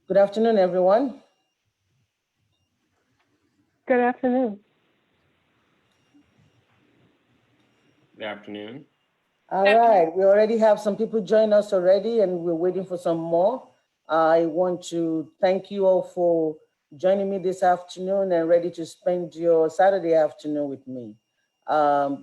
Good afternoon, everyone. Good afternoon. Good afternoon. All right, we already have some people join us already, and we're waiting for some more. I want to thank you all for joining me this afternoon and ready to spend your Saturday afternoon with me.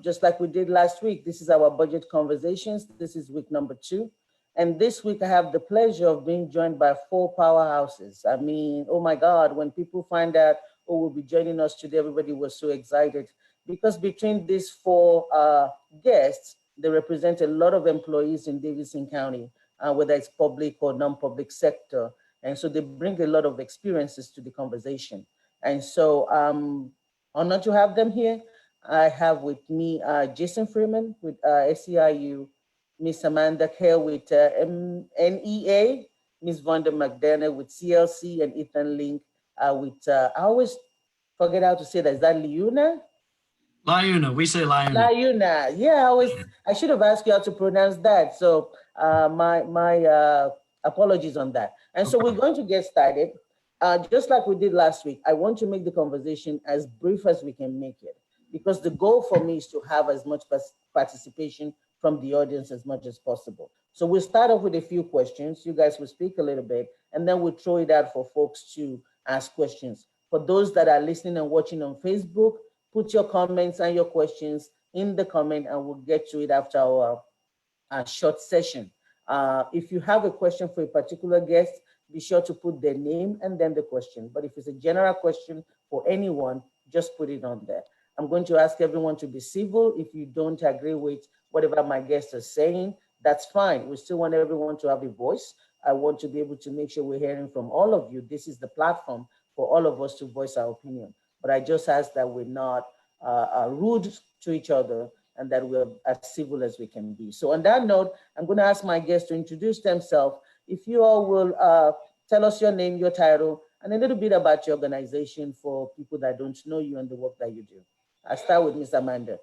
Just like we did last week, this is our budget conversations. This is week number 2. And this week I have the pleasure of being joined by 4 powerhouses. I mean, oh my God, when people find out who will be joining us today, everybody was so excited because between these 4 guests, they represent a lot of employees in Davidson County, whether it's public or non-public sector. And so they bring a lot of experiences to the conversation. And so honored to have them here. I have with me Jason Freeman with SEIU, Miss Amanda Kale with NEA, Miss Vonda McDermott with CLC, and Ethan Link with, I always forget how to say that. Is that Liuna? Liuna, we say Liuna. Liuna, yeah, I should have asked you how to pronounce that. So my apologies on that. And so we're going to get started. Just like we did last week, I want to make the conversation as brief as we can make it, because the goal for me is to have as much participation from the audience as much as possible. So we'll start off with a few questions. You guys will speak a little bit, and then we'll throw it out for folks to ask questions. For those that are listening and watching on Facebook, put your comments and your questions in the comment, and we'll get to it after our short session. If you have a question for a particular guest, be sure to put their name and then the question. But if it's a general question for anyone, just put it on there. I'm going to ask everyone to be civil. If you don't agree with whatever my guests are saying, that's fine. We still want everyone to have a voice. I want to be able to make sure we're hearing from all of you. This is the platform for all of us to voice our opinion. But I just ask that we're not rude to each other and that we're as civil as we can be. So on that note, I'm going to ask my guests to introduce themselves. If you all will tell us your name, your title, and a little bit about your organization for people that don't know you and the work that you do. I'll start with Ms. Amanda.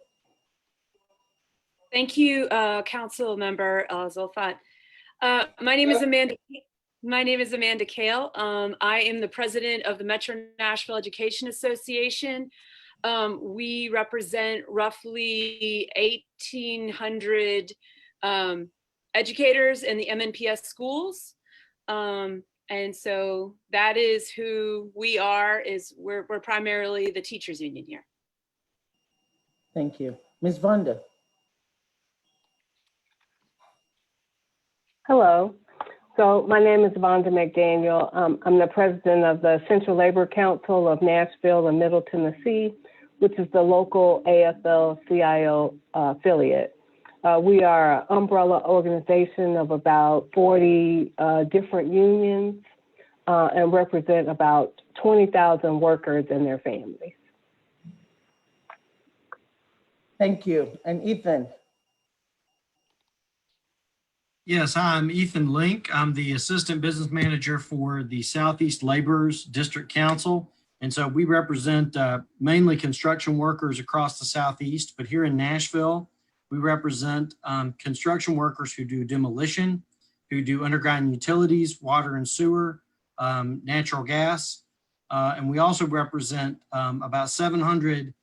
Thank you, Councilmember Zulfat. My name is Amanda. My name is Amanda Kale. I am the president of the Metro Nashville Education Association. We represent roughly 1,800 educators in the MNPS schools. And so that is who we are, we're primarily the teachers union here. Thank you. Ms. Vonda. Hello. So my name is Vonda McDaniel. I'm the president of the Central Labor Council of Nashville and Middle Tennessee, which is the local AFL-CIO affiliate. We are an umbrella organization of about 40 different unions and represent about 20,000 workers and their families. Thank you. And Ethan. Yes, I'm Ethan Link. I'm the assistant business manager for the Southeast Laborers District Council. And so we represent mainly construction workers across the Southeast, but here in Nashville, we represent construction workers who do demolition, who do underground utilities, water and sewer, natural gas. And we also represent about 700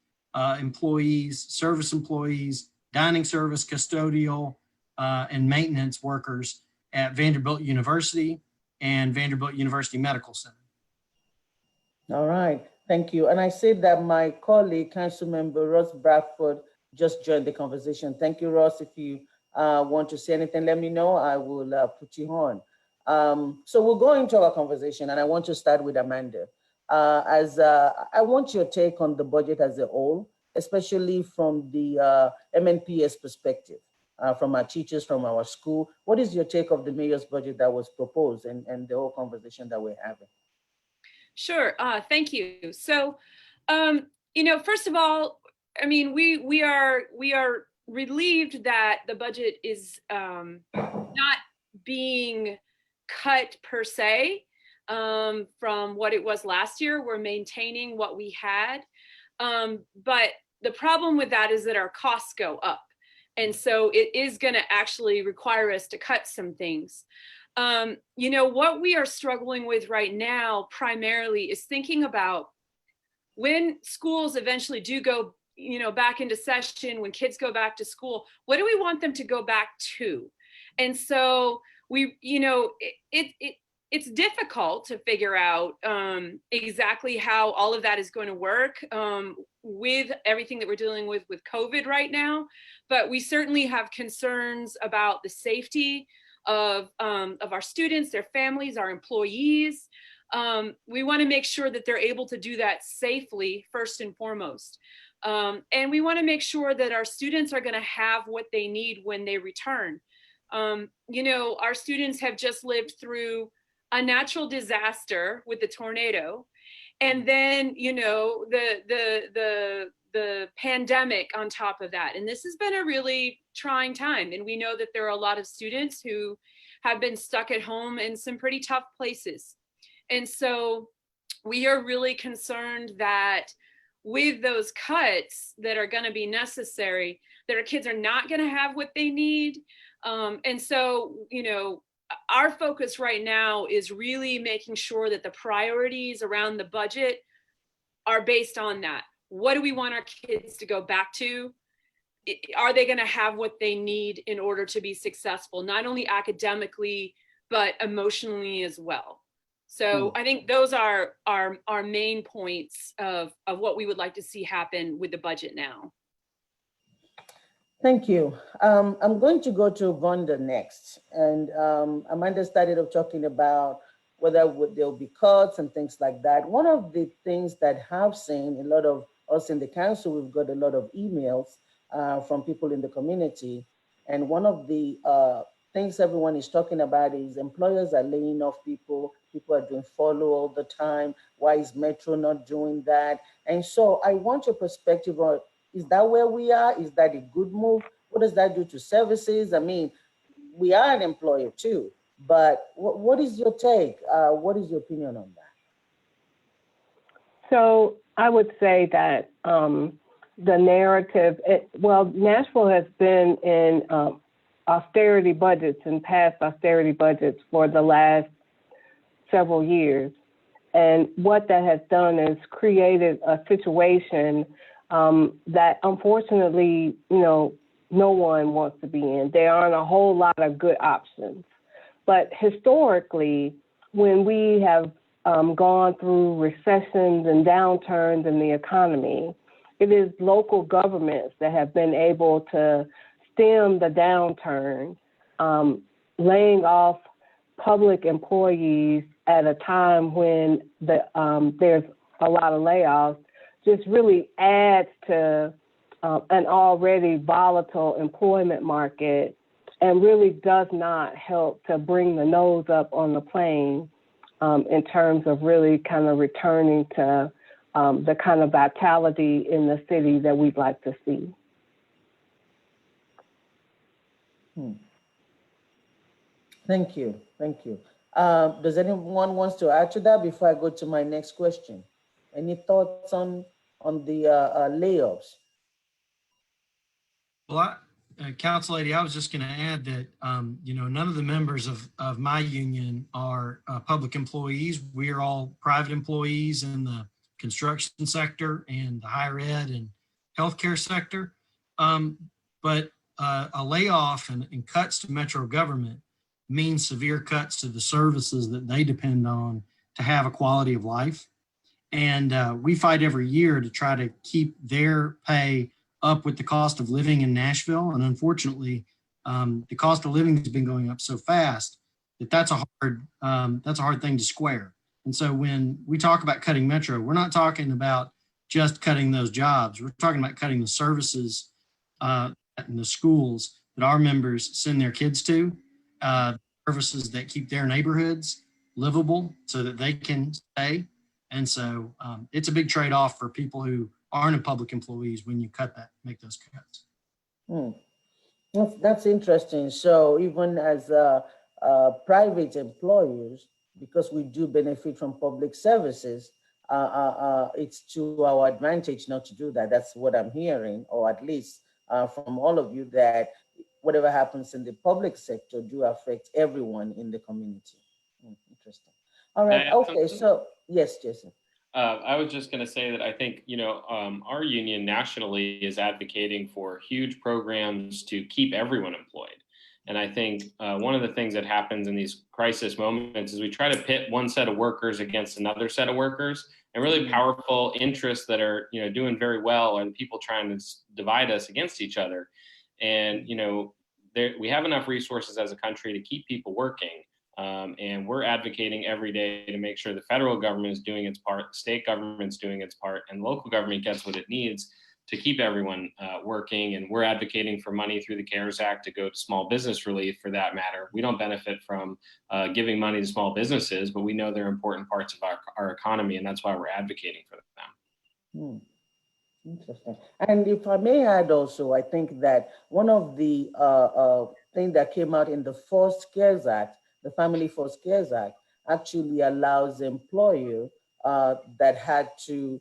employees, service employees, dining service, custodial, and maintenance workers at Vanderbilt University and Vanderbilt University Medical Center. All right, thank you. And I said that my colleague, Councilmember Ross Bradford, just joined the conversation. Thank you, Ross. If you want to say anything, let me know. I will put you on. So we'll go into our conversation, and I want to start with Amanda. I want your take on the budget as a whole, especially from the MNPS perspective. From our teachers, from our school. What is your take of the mayor's budget that was proposed and the whole conversation that we're having? Sure, thank you. So, first of all, I mean, we are relieved that the budget is not being cut per se from what it was last year. We're maintaining what we had, but the problem with that is that our costs go up. And so it is going to actually require us to cut some things. You know, what we are struggling with right now primarily is thinking about when schools eventually do go, you know, back into session, when kids go back to school, what do we want them to go back to? And so we, you know, it's difficult to figure out exactly how all of that is going to work with everything that we're dealing with COVID right now. But we certainly have concerns about the safety of our students, their families, our employees. We want to make sure that they're able to do that safely, first and foremost. And we want to make sure that our students are going to have what they need when they return. You know, our students have just lived through a natural disaster with the tornado, and then, you know, the pandemic on top of that. And this has been a really trying time. And we know that there are a lot of students who have been stuck at home in some pretty tough places. And so we are really concerned that with those cuts that are going to be necessary, that our kids are not going to have what they need. And so, you know, our focus right now is really making sure that the priorities around the budget are based on that. What do we want our kids to go back to? Are they going to have what they need in order to be successful, not only academically, but emotionally as well? So I think those are our main points of what we would like to see happen with the budget now. Thank you. I'm going to go to Vonda next. And Amanda started off talking about whether there'll be cuts and things like that. One of the things that I've seen, a lot of us in the council, we've got a lot of emails from people in the community. And one of the things everyone is talking about is employers are laying off people. People are doing follow all the time. Why is Metro not doing that? And so I want your perspective on, is that where we are? Is that a good move? What does that do to services? I mean, we are an employer too, but what is your take? What is your opinion on that? So I would say that the narrative, Nashville has been in austerity budgets and past austerity budgets for the last several years. And what that has done is created a situation that unfortunately, you know, no one wants to be in. There aren't a whole lot of good options. But historically, when we have gone through recessions and downturns in the economy, it is local governments that have been able to stem the downturn, laying off public employees at a time when there's a lot of layoffs, just really adds to an already volatile employment market and really does not help to bring the nose up on the plane in terms of really kind of returning to the kind of vitality in the city that we'd like to see. Thank you. Thank you. Does anyone wants to add to that before I go to my next question? Any thoughts on the layoffs? Well, Council Lady, I was just going to add that, you know, none of the members of my union are public employees. We are all private employees in the construction sector and the higher ed and healthcare sector. But a layoff and cuts to Metro government means severe cuts to the services that they depend on to have a quality of life. And we fight every year to try to keep their pay up with the cost of living in Nashville. And unfortunately, the cost of living has been going up so fast that that's a hard thing to square. And so when we talk about cutting Metro, we're not talking about just cutting those jobs. We're talking about cutting the services in the schools that our members send their kids to, services that keep their neighborhoods livable so that they can stay. And so it's a big trade-off for people who aren't public employees when you make those cuts. That's interesting. So even as private employers, because we do benefit from public services, it's to our advantage not to do that. That's what I'm hearing, or at least from all of you, that whatever happens in the public sector do affect everyone in the community. Interesting. All right. Can I add Okay. something? So yes, Jason. I was just going to say that I think, our union nationally is advocating for huge programs to keep everyone employed. And I think one of the things that happens in these crisis moments is we try to pit one set of workers against another set of workers, and really powerful interests that are, doing very well, and people trying to divide us against each other. And, we have enough resources as a country to keep people working. And we're advocating every day to make sure the federal government is doing its part, the state government's doing its part, and local government gets what it needs to keep everyone working. And we're advocating for money through the CARES Act to go to small business relief, for that matter. We don't benefit from giving money to small businesses, but we know they're important parts of our economy, and that's why we're advocating for them. Interesting. And if I may add also, I think that one of the things that came out in the first CARES Act, the Family First CARES Act, actually allows the employer that had to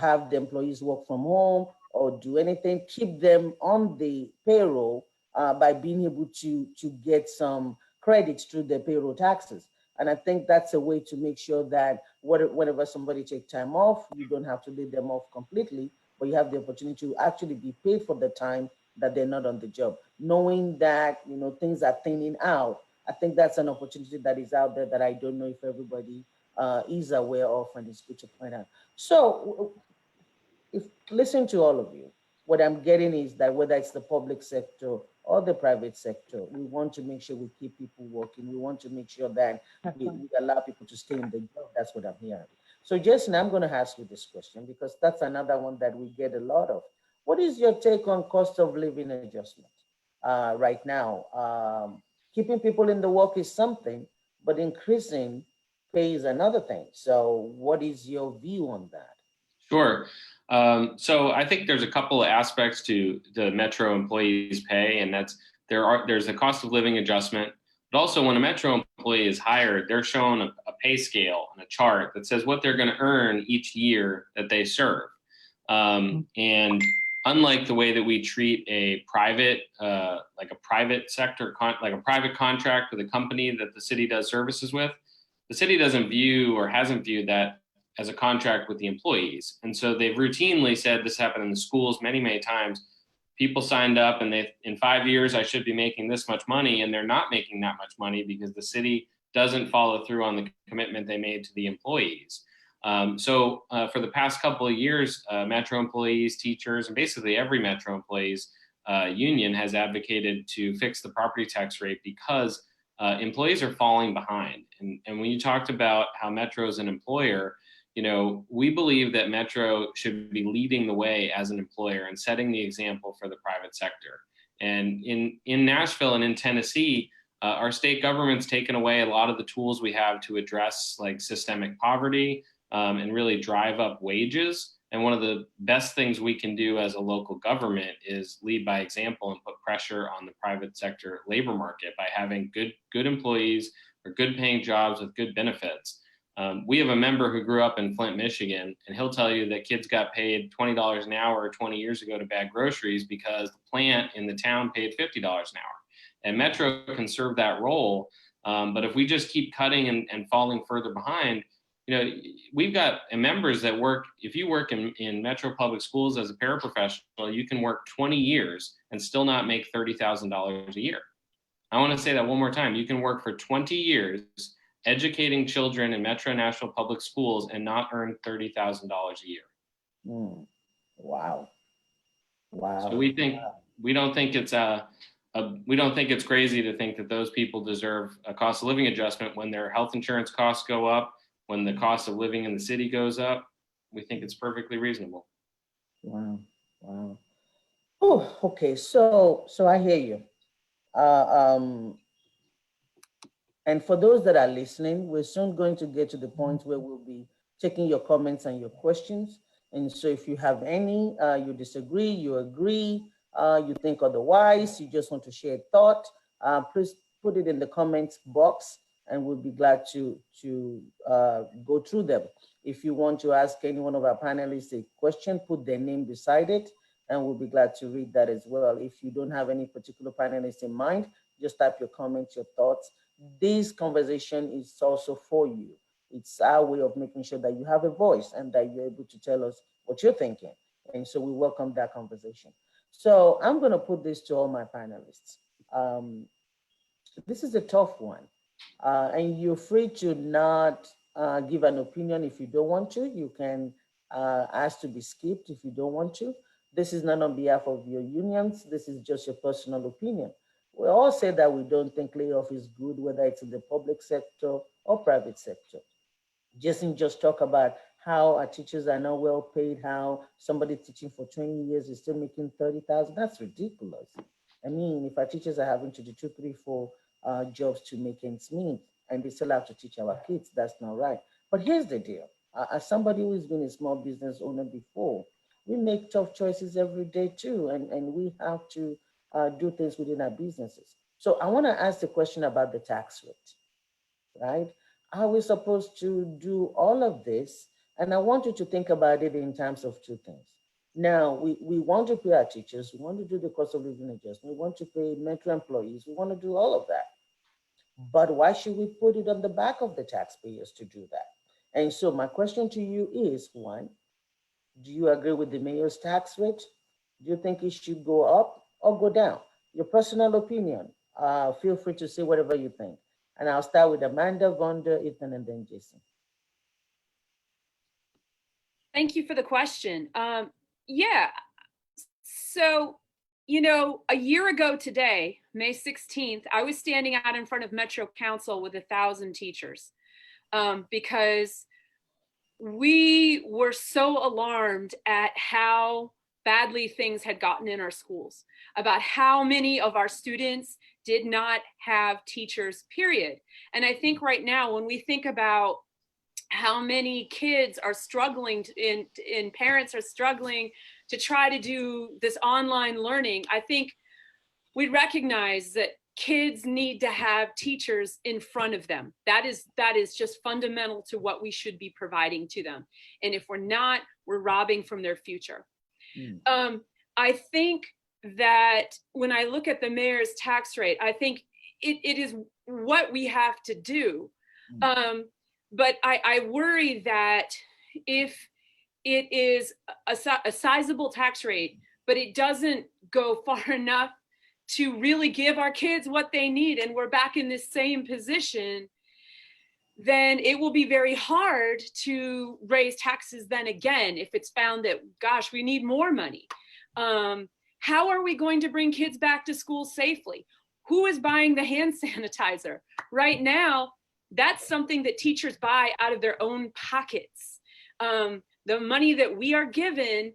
have the employees work from home or do anything, keep them on the payroll by being able to get some credits through their payroll taxes. And I think that's a way to make sure that whenever somebody takes time off, you don't have to lay them off completely, but you have the opportunity to actually be paid for the time that they're not on the job. Knowing that, things are thinning out, I think that's an opportunity that is out there that I don't know if everybody is aware of, and it's good to point out. So if listen to all of you, what I'm getting is that whether it's the public sector or the private sector, we want to make sure we keep people working. We want to make sure that we allow people to stay in the job. That's what I'm hearing. So Jason, I'm going to ask you this question because that's another one that we get a lot of. What is your take on cost of living adjustment right now? Keeping people in the work is something, but increasing pay is another thing. So what is your view on that? Sure. So I think there's a couple of aspects to the Metro employees' pay, and there's a cost of living adjustment. But also, when a Metro employee is hired, they're shown a pay scale and a chart that says what they're going to earn each year that they serve. And unlike the way that we treat a private, like a private sector, like a private contract with a company that the city does services with, the city doesn't view or hasn't viewed that as a contract with the employees. And so they've routinely said, this happened in the schools many, many times, people signed up and in 5 years, I should be making this much money, and they're not making that much money because the city doesn't follow through on the commitment they made to the employees. So for the past couple of years, Metro employees, teachers, and basically every Metro employees union has advocated to fix the property tax rate because employees are falling behind. And when you talked about how Metro is an employer, we believe that Metro should be leading the way as an employer and setting the example for the private sector. And in Nashville and in Tennessee, our state government's taken away a lot of the tools we have to address like systemic poverty and really drive up wages. And one of the best things we can do as a local government is lead by example and put pressure on the private sector labor market by having good employees or good paying jobs with good benefits. We have a member who grew up in Flint, Michigan, and he'll tell you that kids got paid $20 an hour 20 years ago to bag groceries because the plant in the town paid $50 an hour. And Metro can serve that role. But if we just keep cutting and falling further behind, we've got members that work, if you work in Metro Public Schools as a paraprofessional, you can work 20 years and still not make $30,000 a year. I want to say that one more time. You can work for 20 years educating children in Metro Nashville Public Schools and not earn $30,000 a year. Wow. So we don't think it's crazy to think that those people deserve a cost of living adjustment when their health insurance costs go up, when the cost of living in the city goes up. We think it's perfectly reasonable. Wow. Oh, okay. So I hear you. And for those that are listening, we're soon going to get to the point where we'll be taking your comments and your questions. And so if you have any, you disagree, you agree, you think otherwise, you just want to share a thought, please put it in the comments box and we'll be glad to go through them. If you want to ask any one of our panelists a question, put their name beside it and we'll be glad to read that as well. If you don't have any particular panelists in mind, just type your comments, your thoughts. This conversation is also for you. It's our way of making sure that you have a voice and that you're able to tell us what you're thinking. And so we welcome that conversation. So I'm going to put this to all my panelists. This is a tough one. And you're free to not give an opinion if you don't want to. You can ask to be skipped if you don't want to. This is not on behalf of your unions. This is just your personal opinion. We all say that we don't think layoff is good, whether it's in the public sector or private sector. Jason just talked about how our teachers are not well paid, how somebody teaching for 20 years is still making 30,000. That's ridiculous. I mean, if our teachers are having to do 2, 3, 4 jobs to make ends meet, and they still have to teach our kids, that's not right. But here's the deal. As somebody who's been a small business owner before, we make tough choices every day too, and we have to do things within our businesses. So I want to ask the question about the tax rate, right? Are we supposed to do all of this? And I want you to think about it in terms of 2 things. Now, we want to pay our teachers, we want to do the cost of living adjustment, we want to pay metro employees, we want to do all of that. But why should we put it on the back of the taxpayers to do that? And so my question to you is, 1, do you agree with the mayor's tax rate? Do you think it should go up or go down? Your personal opinion. Feel free to say whatever you think. And I'll start with Amanda, Vonda, Ethan, and then Jason. Thank you for the question. Yeah, so, you know, a year ago today, May 16th, I was standing out in front of Metro Council with 1,000 teachers because we were so alarmed at how badly things had gotten in our schools, about how many of our students did not have teachers, period. And I think right now, when we think about how many kids are struggling and parents are struggling to try to do this online learning, I think we recognize that kids need to have teachers in front of them. That is just fundamental to what we should be providing to them. And if we're not, we're robbing from their future. I think that when I look at the mayor's tax rate, I think it is what we have to do. But I worry that if it is a sizable tax rate, but it doesn't go far enough to really give our kids what they need, and we're back in this same position, then it will be very hard to raise taxes then again if it's found that, gosh, we need more money. How are we going to bring kids back to school safely? Who is buying the hand sanitizer? Right now, that's something that teachers buy out of their own pockets. The money that we are given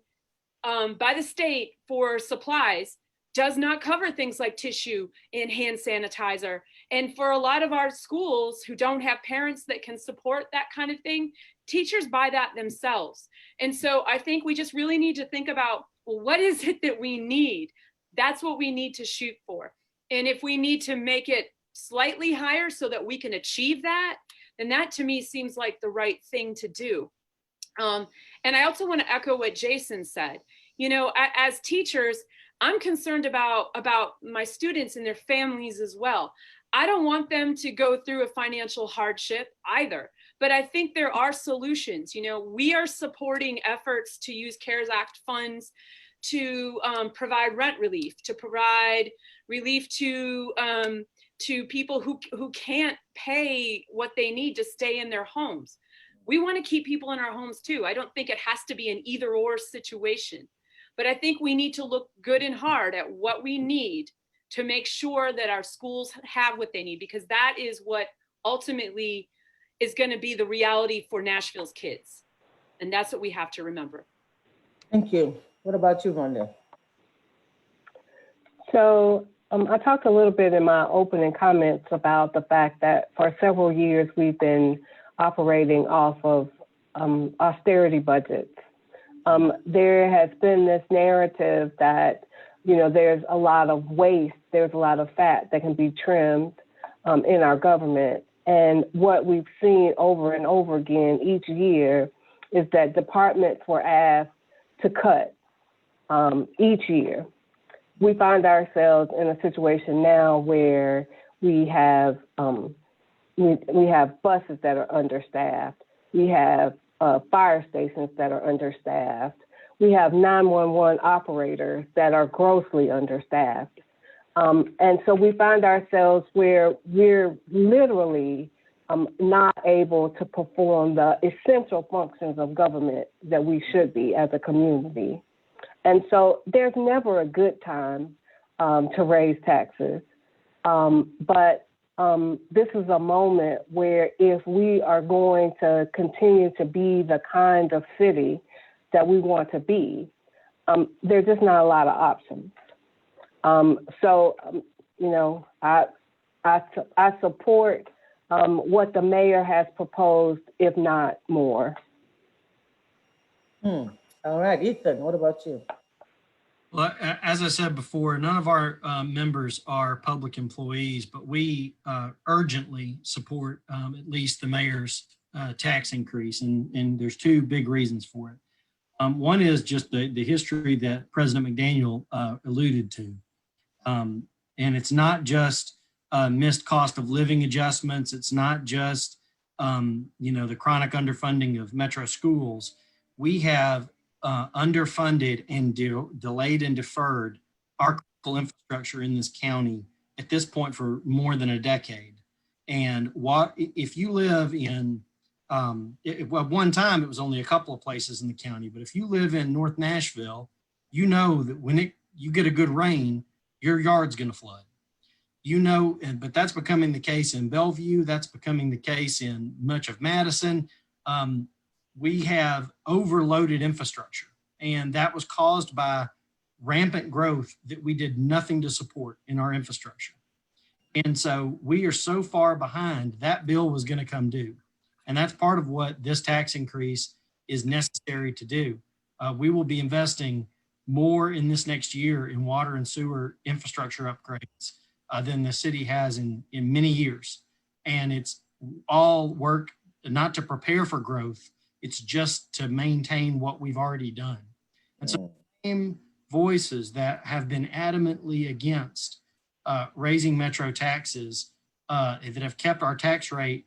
by the state for supplies does not cover things like tissue and hand sanitizer. And for a lot of our schools who don't have parents that can support that kind of thing, teachers buy that themselves. And so I think we just really need to think about, well, what is it that we need? That's what we need to shoot for. And if we need to make it slightly higher so that we can achieve that, then that to me seems like the right thing to do. And I also want to echo what Jason said. You know, as teachers, I'm concerned about my students and their families as well. I don't want them to go through a financial hardship either, but I think there are solutions. You know, we are supporting efforts to use CARES Act funds to provide rent relief, to provide relief to people who can't pay what they need to stay in their homes. We want to keep people in our homes too. I don't think it has to be an either or situation, but I think we need to look good and hard at what we need to make sure that our schools have what they need, because that is what ultimately is going to be the reality for Nashville's kids. And that's what we have to remember. Thank you. What about you, Vonda? So I talked a little bit in my opening comments about the fact that for several years we've been operating off of austerity budgets. There has been this narrative that, you know, there's a lot of waste, there's a lot of fat that can be trimmed in our government. And what we've seen over and over again each year is that departments were asked to cut each year. We find ourselves in a situation now where we have buses that are understaffed. We have fire stations that are understaffed. We have 911 operators that are grossly understaffed. And so we find ourselves where we're literally not able to perform the essential functions of government that we should be as a community. And so there's never a good time to raise taxes. But this is a moment where if we are going to continue to be the kind of city that we want to be, there's just not a lot of options. I support what the mayor has proposed, if not more. All right, Ethan, what about you? Well, as I said before, none of our members are public employees, but we urgently support at least the mayor's tax increase. And there's two big reasons for it. One is just the history that President McDaniel alluded to. And it's not just missed cost of living adjustments. It's not just, the chronic underfunding of metro schools. We have underfunded and delayed and deferred our critical infrastructure in this county at this point for more than a decade. And if you live in, at one time it was only a couple of places in the county, but if you live in North Nashville, you know that when you get a good rain, your yard's going to flood. But that's becoming the case in Bellevue. That's becoming the case in much of Madison. We have overloaded infrastructure, and that was caused by rampant growth that we did nothing to support in our infrastructure. And so we are so far behind, that bill was going to come due. And that's part of what this tax increase is necessary to do. We will be investing more in this next year in water and sewer infrastructure upgrades than the city has in many years. And it's all work not to prepare for growth, it's just to maintain what we've already done. And so the same voices that have been adamantly against raising metro taxes that have kept our tax rate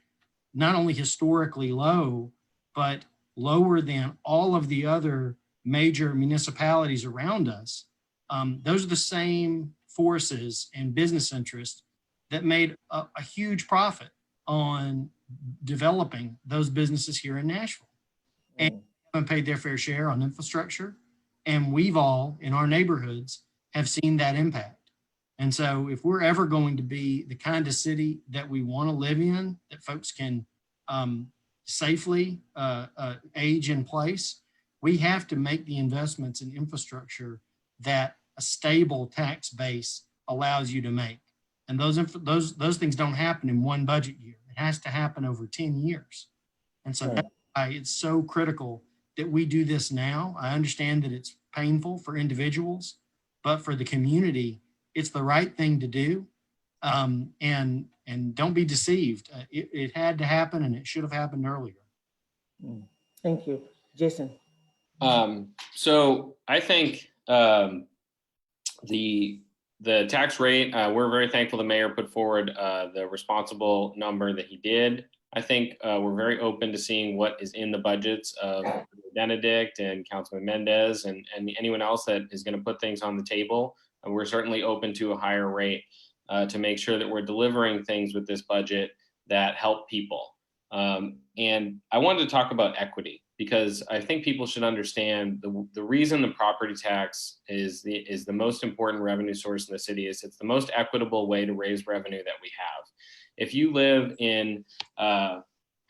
not only historically low, but lower than all of the other major municipalities around us. Those are the same forces and business interests that made a huge profit on developing those businesses here in Nashville. And haven't paid their fair share on infrastructure. And we've all, in our neighborhoods, have seen that impact. And so if we're ever going to be the kind of city that we want to live in, that folks can safely age in place, we have to make the investments in infrastructure that a stable tax base allows you to make. And those things don't happen in one budget year. It has to happen over 10 years. And so that's why it's so critical that we do this now. I understand that it's painful for individuals, but for the community, it's the right thing to do. And don't be deceived. It had to happen, and it should have happened earlier. Thank you. Jason. So I think the tax rate, we're very thankful the mayor put forward the responsible number that he did. I think we're very open to seeing what is in the budgets of Benedict and Councilman Mendez and anyone else that is going to put things on the table. And we're certainly open to a higher rate to make sure that we're delivering things with this budget that help people. And I wanted to talk about equity, because I think people should understand the reason the property tax is the most important revenue source in the city is it's the most equitable way to raise revenue that we have. If you live in a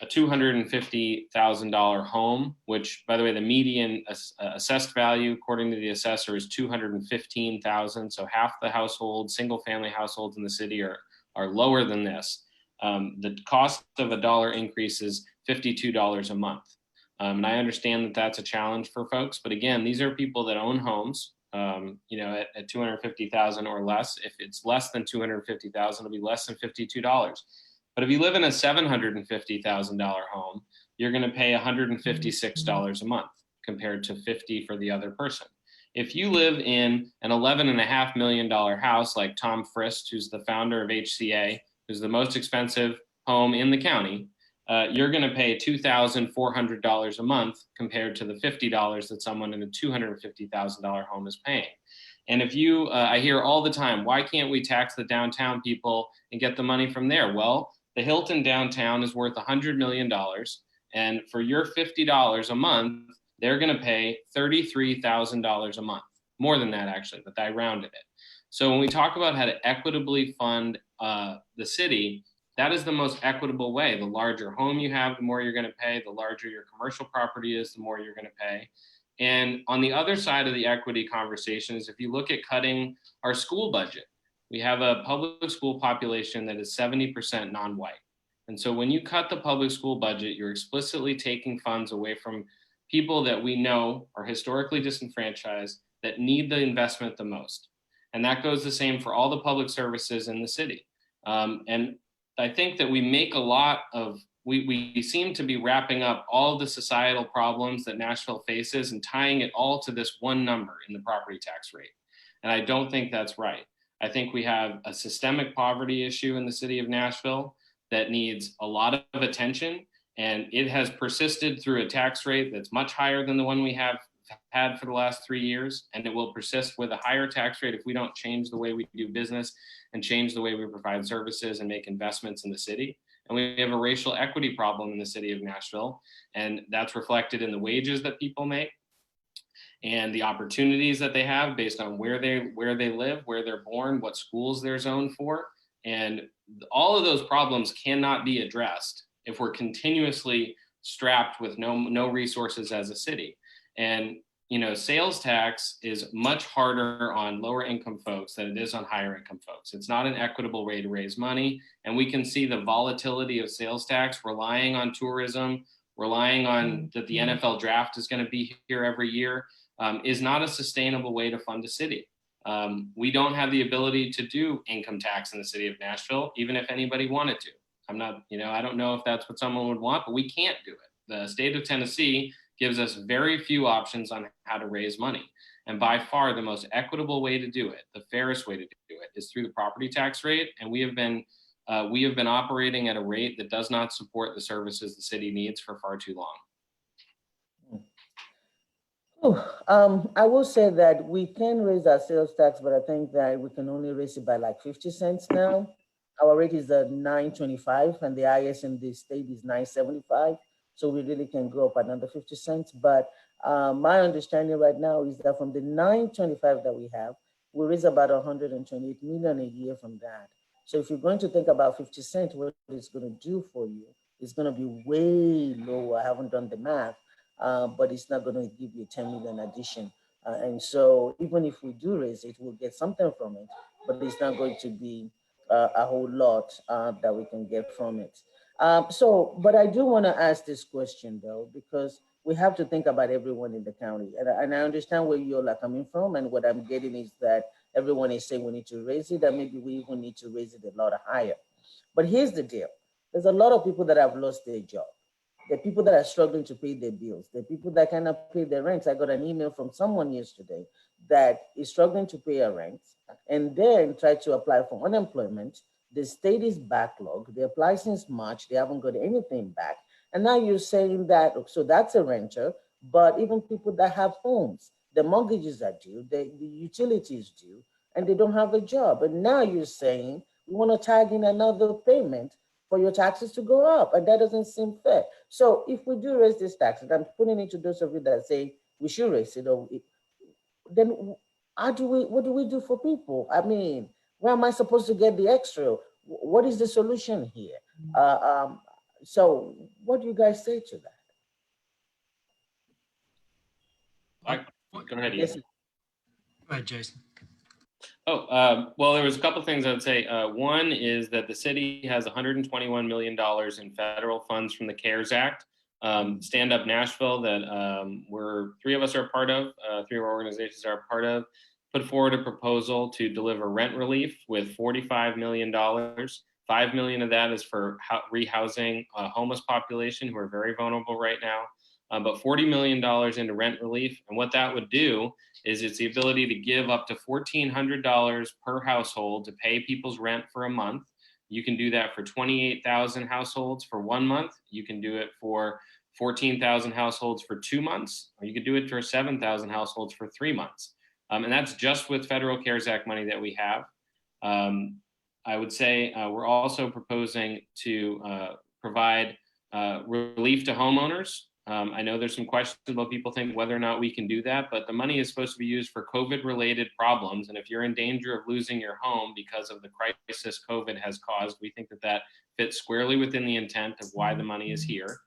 $250,000 home, which, by the way, the median assessed value, according to the assessor, is $215,000. So half the households, single-family households in the city are lower than this. The cost of a dollar increase is $52 a month. And I understand that that's a challenge for folks, but again, these are people that own homes, at 250,000 or less. If it's less than 250,000, it'll be less than $52. But if you live in a $750,000 home, you're going to pay $156 a month compared to $50 for the other person. If you live in an $11.5 million house like Tom Frist, who's the founder of HCA, who's the most expensive home in the county, you're going to pay $2,400 a month compared to the $50 that someone in a $250,000 home is paying. And if you, I hear all the time, why can't we tax the downtown people and get the money from there? Well, the Hilton downtown is worth $100 million. And for your $50 a month, they're going to pay $33,000 a month. More than that, actually, but I rounded it. So when we talk about how to equitably fund the city, that is the most equitable way. The larger home you have, the more you're going to pay. The larger your commercial property is, the more you're going to pay. And on the other side of the equity conversation is if you look at cutting our school budget, we have a public school population that is 70% non-white. And so when you cut the public school budget, you're explicitly taking funds away from people that we know are historically disenfranchised that need the investment the most. And that goes the same for all the public services in the city. And I think that we make a lot of, we seem to be wrapping up all of the societal problems that Nashville faces and tying it all to this one number in the property tax rate. And I don't think that's right. I think we have a systemic poverty issue in the city of Nashville that needs a lot of attention. And it has persisted through a tax rate that's much higher than the one we have had for the last 3 years. And it will persist with a higher tax rate if we don't change the way we do business and change the way we provide services and make investments in the city. And we have a racial equity problem in the city of Nashville. And that's reflected in the wages that people make and the opportunities that they have based on where they live, where they're born, what schools they're zoned for. And all of those problems cannot be addressed if we're continuously strapped with no resources as a city. And sales tax is much harder on lower income folks than it is on higher income folks. It's not an equitable way to raise money. And we can see the volatility of sales tax relying on tourism, relying on that the NFL draft is going to be here every year, is not a sustainable way to fund a city. We don't have the ability to do income tax in the city of Nashville, even if anybody wanted to. I'm not, I don't know if that's what someone would want, but we can't do it. The state of Tennessee gives us very few options on how to raise money. And by far the most equitable way to do it, the fairest way to do it, is through the property tax rate. And we have been operating at a rate that does not support the services the city needs for far too long. I will say that we can raise our sales tax, but I think that we can only raise it by like 50 cents now. Our rate is at $9.25 and the highest in the state is $9.75. So we really can go up another 50 cents. But my understanding right now is that from the $9.25 that we have, we raise about $128 million a year from that. So if you're going to think about 50 cents, what it's going to do for you, it's going to be way lower. I haven't done the math, but it's not going to give you a 10 million addition. And so even if we do raise it, we'll get something from it, but it's not going to be a whole lot that we can get from it. But I do want to ask this question though, because we have to think about everyone in the county. And I understand where you're coming from. And what I'm getting is that everyone is saying we need to raise it, and maybe we even need to raise it a lot higher. But here's the deal. There's a lot of people that have lost their job. There are people that are struggling to pay their bills. There are people that cannot pay their rents. I got an email from someone yesterday that is struggling to pay her rents and then try to apply for unemployment. The state is backlogged. They applied since March. They haven't got anything back. And now you're saying that, so that's a renter, but even people that have homes, the mortgages are due, the utilities due, and they don't have a job. And now you're saying you want to tag in another payment for your taxes to go up, and that doesn't seem fair. So if we do raise this tax, and I'm putting it to those of you that say we should raise it, then what do we do for people? I mean, where am I supposed to get the extra? What is the solution here? So what do you guys say to that? Go ahead, Yes. Ethan. Go ahead, Jason. Well, there was a couple things I would say. One is that the city has $121 million in federal funds from the CARES Act. Stand Up Nashville, that three of us are a part of, three of our organizations are a part of, put forward a proposal to deliver rent relief with $45 million. $5 million of that is for rehousing a homeless population who are very vulnerable right now. but $40 million into rent relief. And what that would do is it's the ability to give up to $1,400 per household to pay people's rent for a month. You can do that for 28,000 households for 1 month. You can do it for 14,000 households for 2 months, or you could do it for 7,000 households for 3 months. And that's just with federal CARES Act money that we have. I would say we're also proposing to provide relief to homeowners. I know there's some questions about people think whether or not we can do that, but the money is supposed to be used for COVID-related problems. And if you're in danger of losing your home because of the crisis COVID has caused, we think that that fits squarely within the intent of why the money is here.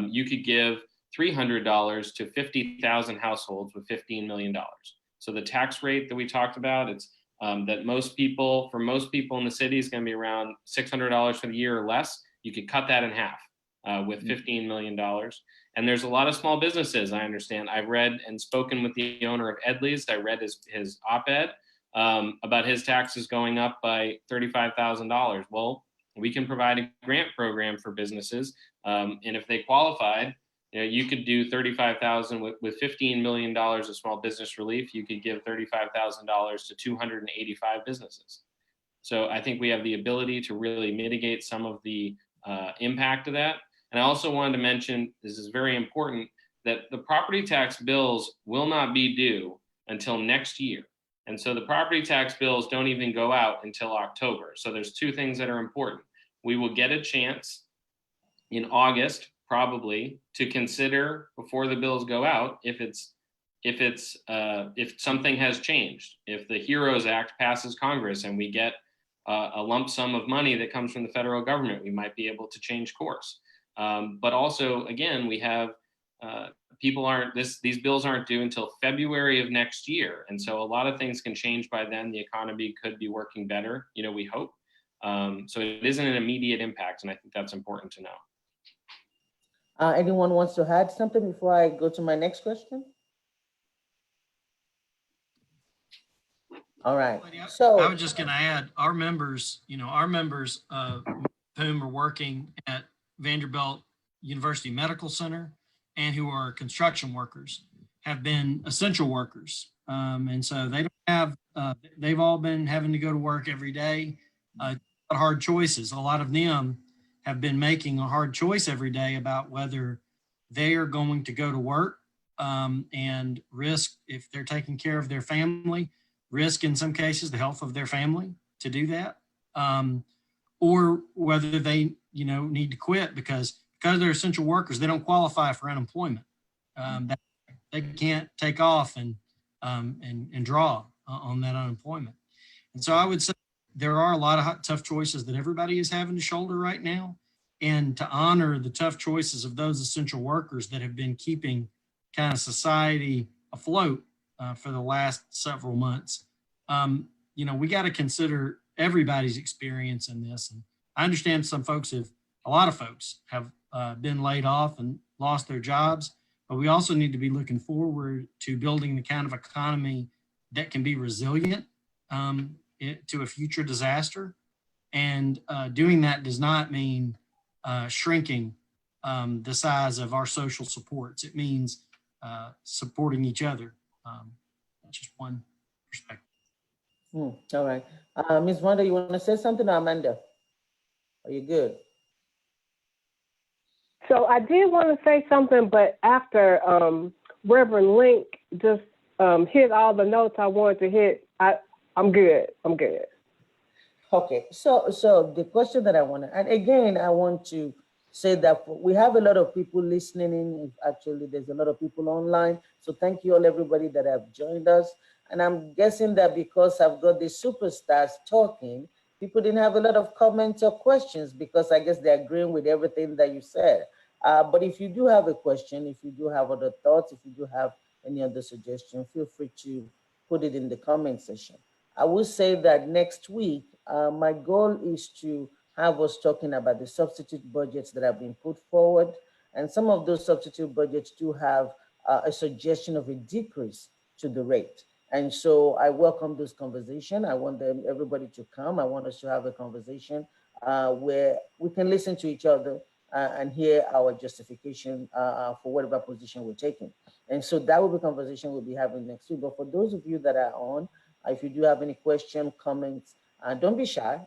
You could give $300 to 50,000 households with $15 million. So the tax rate that we talked about, it's that for most people in the city is going to be around $600 for the year or less. You could cut that in half with $15 million. And there's a lot of small businesses, I understand. I've read and spoken with the owner of Edley's. I read his op-ed about his taxes going up by $35,000. Well, we can provide a grant program for businesses. And if they qualified, you could do $35,000 with $15 million of small business relief. You could give $35,000 to 285 businesses. So I think we have the ability to really mitigate some of the impact of that. And I also wanted to mention, this is very important, that the property tax bills will not be due until next year. And so the property tax bills don't even go out until October. So there's two things that are important. We will get a chance in August, probably, to consider before the bills go out if something has changed. If the HEROES Act passes Congress and we get a lump sum of money that comes from the federal government, we might be able to change course. But also, again, we have these bills aren't due until February of next year. And so a lot of things can change by then. The economy could be working better, we hope. So it isn't an immediate impact. And I think that's important to know. Anyone wants to add something before I go to my next question? All right. So I was just going to add, our members whom are working at Vanderbilt University Medical Center and who are construction workers have been essential workers. And so they don't have, they've all been having to go to work every day. Hard choices. A lot of them have been making a hard choice every day about whether they are going to go to work and risk, if they're taking care of their family, risk in some cases the health of their family to do that, or whether they need to quit because they're essential workers. They don't qualify for unemployment. They can't take off and draw on that unemployment. And so I would say there are a lot of tough choices that everybody is having to shoulder right now. And to honor the tough choices of those essential workers that have been keeping kind of society afloat for the last several months, we got to consider everybody's experience in this. And I understand a lot of folks have been laid off and lost their jobs, but we also need to be looking forward to building the kind of economy that can be resilient to a future disaster. And doing that does not mean shrinking the size of our social supports. It means supporting each other. That's just one perspective. All right. Ms. Wanda, you want to say something, or Amanda? Are you good? So I did want to say something, but after Reverend Link just hit all the notes I wanted to hit, I'm good. Okay, so the question that I want to, and again, I want to say that we have a lot of people listening in. Actually, there's a lot of people online. So thank you all, everybody that have joined us. And I'm guessing that because I've got the superstars talking, people didn't have a lot of comments or questions because I guess they're agreeing with everything that you said. But if you do have a question, if you do have other thoughts, if you do have any other suggestion, feel free to put it in the comment section. I will say that next week, my goal is to have us talking about the substitute budgets that have been put forward. And some of those substitute budgets do have a suggestion of a decrease to the rate. And so I welcome this conversation. I want everybody to come. I want us to have a conversation where we can listen to each other and hear our justification for whatever position we're taking. And so that will be a conversation we'll be having next week. But for those of you that are on, if you do have any question, comments, don't be shy.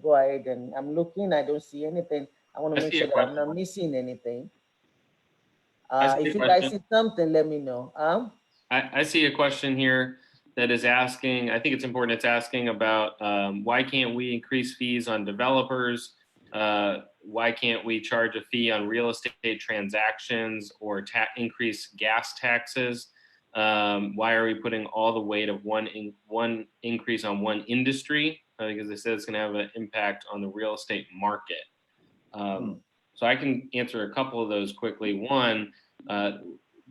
Go ahead. And I'm looking, I don't see anything. I want to make sure that I'm not missing anything. If you guys see something, let me know. I see a question here that is asking, I think it's important, it's asking about why can't we increase fees on developers? Why can't we charge a fee on real estate transactions or increase gas taxes? Why are we putting all the weight of one increase on one industry? Because they said it's going to have an impact on the real estate market. So I can answer a couple of those quickly. One,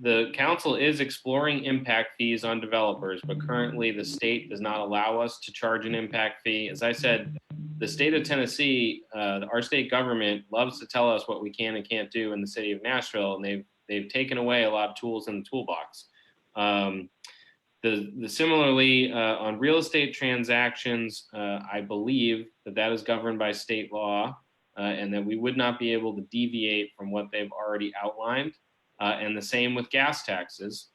the council is exploring impact fees on developers, but currently the state does not allow us to charge an impact fee. As I said, the state of Tennessee, our state government loves to tell us what we can and can't do in the city of Nashville, and they've taken away a lot of tools in the toolbox. Similarly, on real estate transactions, I believe that is governed by state law, and that we would not be able to deviate from what they've already outlined. And the same with gas taxes.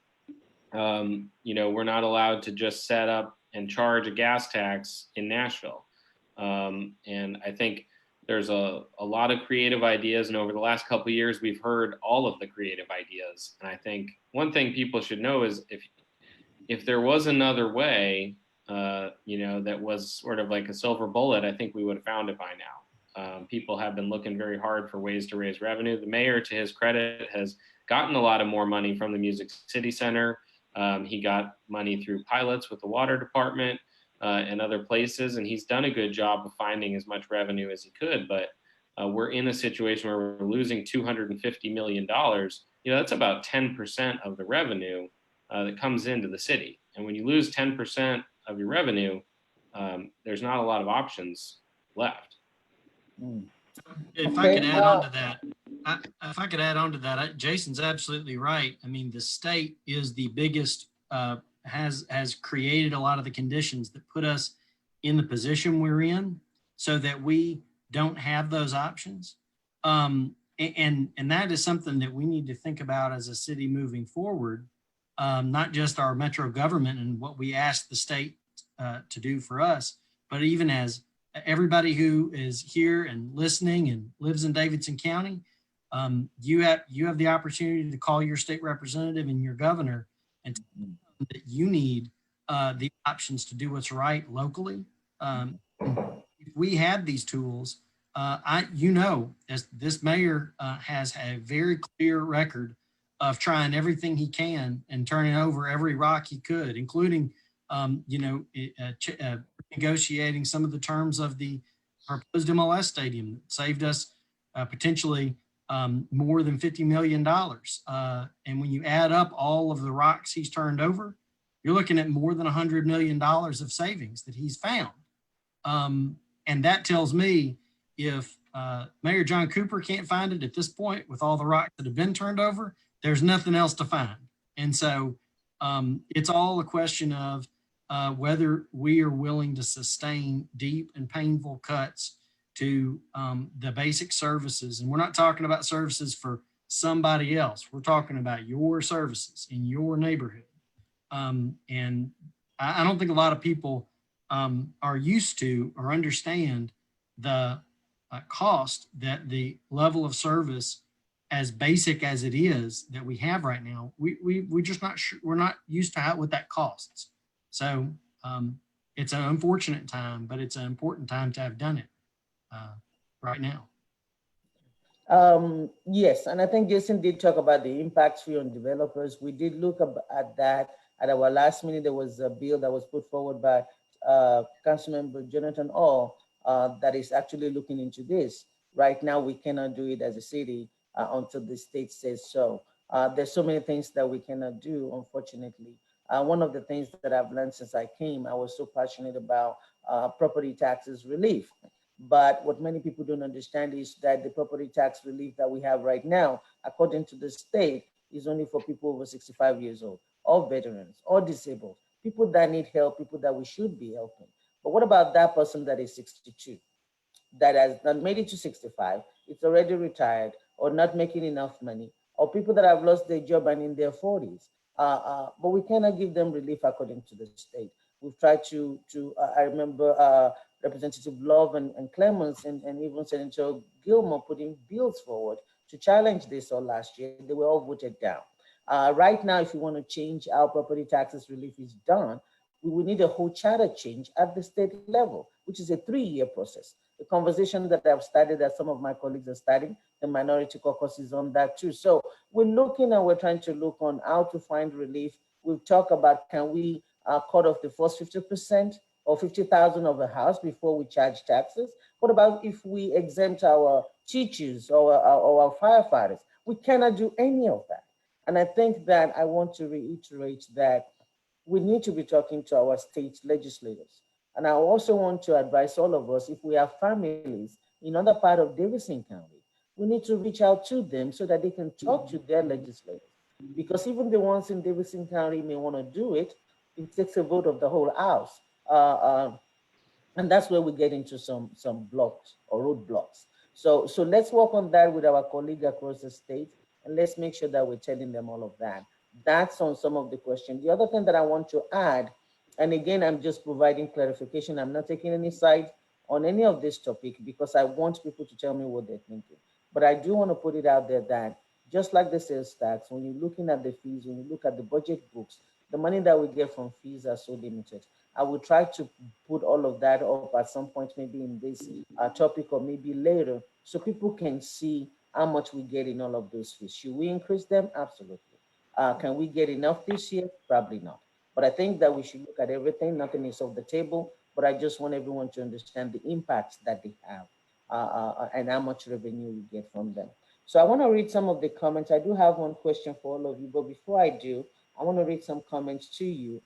We're not allowed to just set up and charge a gas tax in Nashville. And I think there's a lot of creative ideas, and over the last couple of years, we've heard all of the creative ideas. And I think one thing people should know is if there was another way, that was sort of like a silver bullet, I think we would have found it by now. People have been looking very hard for ways to raise revenue. The mayor, to his credit, has gotten a lot of more money from the Music City Center. He got money through pilots with the water department and other places, and he's done a good job of finding as much revenue as he could. But we're in a situation where we're losing $250 million. That's about 10% of the revenue that comes into the city. And when you lose 10% of your revenue, there's not a lot of options left. If I could add on to that, Jason's absolutely right. I mean, the state is the biggest, has created a lot of the conditions that put us in the position we're in so that we don't have those options. And that is something that we need to think about as a city moving forward, not just our metro government and what we ask the state to do for us, but even as everybody who is here and listening and lives in Davidson County, you have the opportunity to call your state representative and your governor and tell them that you need the options to do what's right locally. If we had these tools, as this mayor has a very clear record of trying everything he can and turning over every rock he could, including negotiating some of the terms of the proposed MLS stadium that saved us potentially more than $50 million. And when you add up all of the rocks he's turned over, you're looking at more than $100 million of savings that he's found. And that tells me if Mayor John Cooper can't find it at this point with all the rocks that have been turned over, there's nothing else to find. And so it's all a question of whether we are willing to sustain deep and painful cuts to the basic services. And we're not talking about services for somebody else. We're talking about your services in your neighborhood. And I don't think a lot of people are used to or understand the cost that the level of service, as basic as it is, that we have right now, we're just not sure, we're not used to what that costs. So it's an unfortunate time, but it's an important time to have done it right now. Yes, and I think Jason did talk about the impact fee on developers. We did look at that at our last meeting. There was a bill that was put forward by Councilmember Jonathan All that is actually looking into this. Right now, we cannot do it as a city until the state says so. There's so many things that we cannot do, unfortunately. One of the things that I've learned since I came, I was so passionate about property taxes relief. But what many people don't understand is that the property tax relief that we have right now, according to the state, is only for people over 65 years old, or veterans, or disabled, people that need help, people that we should be helping. But what about that person that is 62, that has not made it to 65, it's already retired or not making enough money, or people that have lost their job and in their 40s. But we cannot give them relief according to the state. We've tried I remember Representative Love and Clemens and even Senator Gilmore putting bills forward to challenge this all last year. They were all voted down. Right now, if you want to change how property taxes relief is done, we will need a whole charter change at the state level, which is a 3-year process. The conversation that I've started, that some of my colleagues are starting, the minority caucus is on that too. So we're looking and we're trying to look on how to find relief. We've talked about, can we cut off the first 50% or 50,000 of a house before we charge taxes? What about if we exempt our teachers or our firefighters? We cannot do any of that. And I think that I want to reiterate that we need to be talking to our state legislators. And I also want to advise all of us, if we have families in other part of Davidson County, we need to reach out to them so that they can talk to their legislators. Because even the ones in Davidson County may want to do it, it takes a vote of the whole house. And that's where we get into some blocks or roadblocks. So let's work on that with our colleagues across the state, and let's make sure that we're telling them all of that. That's on some of the questions. The other thing that I want to add, and again, I'm just providing clarification. I'm not taking any side on any of this topic because I want people to tell me what they're thinking. But I do want to put it out there that just like the sales tax, when you're looking at the fees, when you look at the budget books, the money that we get from fees are so limited. I will try to put all of that up at some point, maybe in this topic or maybe later, so people can see how much we get in all of those fees. Should we increase them? Absolutely. Can we get enough this year? Probably not. But I think that we should look at everything. Nothing is off the table, but I just want everyone to understand the impacts that they have and how much revenue we get from them. So I want to read some of the comments. I do have one question for all of you, but before I do, I want to read some comments to you.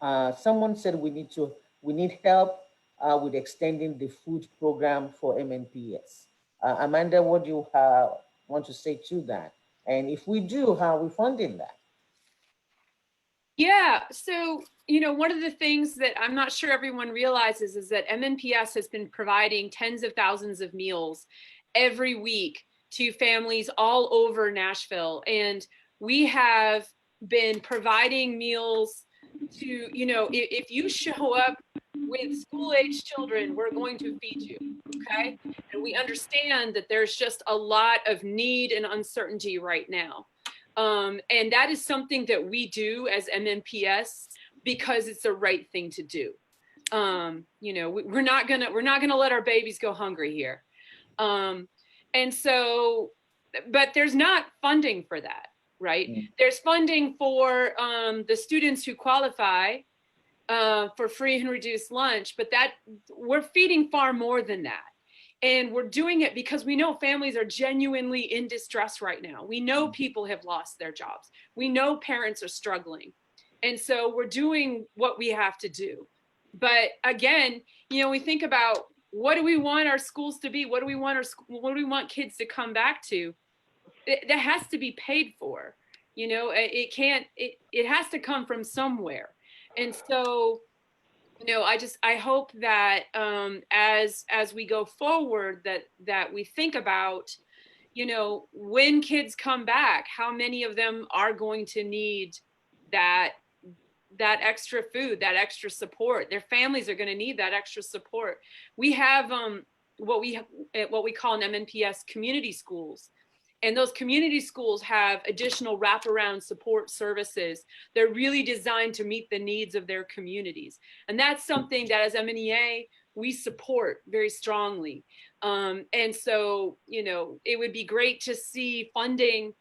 Someone said we need help with extending the food program for MNPS. Amanda, what do you want to say to that? And if we do, how are we funding that? Yeah, so, one of the things that I'm not sure everyone realizes is that MNPS has been providing tens of thousands of meals every week to families all over Nashville. And we have been providing meals to, if you show up with school-age children, we're going to feed you, okay? And we understand that there's just a lot of need and uncertainty right now. And that is something that we do as MNPS because it's the right thing to do. We're not gonna let our babies go hungry here. And so, but there's not funding for that, right? Mm-hmm. There's funding for the students who qualify for free and reduced lunch, but that we're feeding far more than that. And we're doing it because we know families are genuinely in distress right now. We know people have lost their jobs. We know parents are struggling. And so we're doing what we have to do. But again, we think about, what do we want our schools to be? What do we want kids to come back to? That has to be paid for. It has to come from somewhere. And so, I hope that as we go forward, that we think about, when kids come back, how many of them are going to need that extra food, that extra support. Their families are going to need that extra support. We have what we call an MNPS community schools. And those community schools have additional wraparound support services. They're really designed to meet the needs of their communities. And that's something that as MNEA, we support very strongly. And so, it would be great to see funding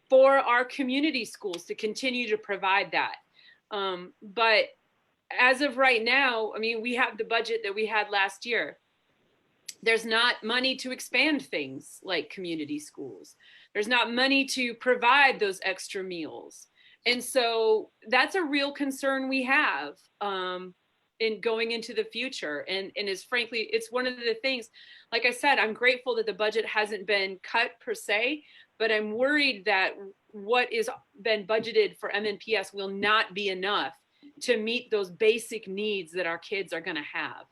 for our community schools to continue to provide that. But as of right now, we have the budget that we had last year. There's not money to expand things like community schools. There's not money to provide those extra meals. And so that's a real concern we have in going into the future. And is frankly, it's one of the things, like I said, I'm grateful that the budget hasn't been cut per se, but I'm worried that what is been budgeted for MNPS will not be enough to meet those basic needs that our kids are going to have.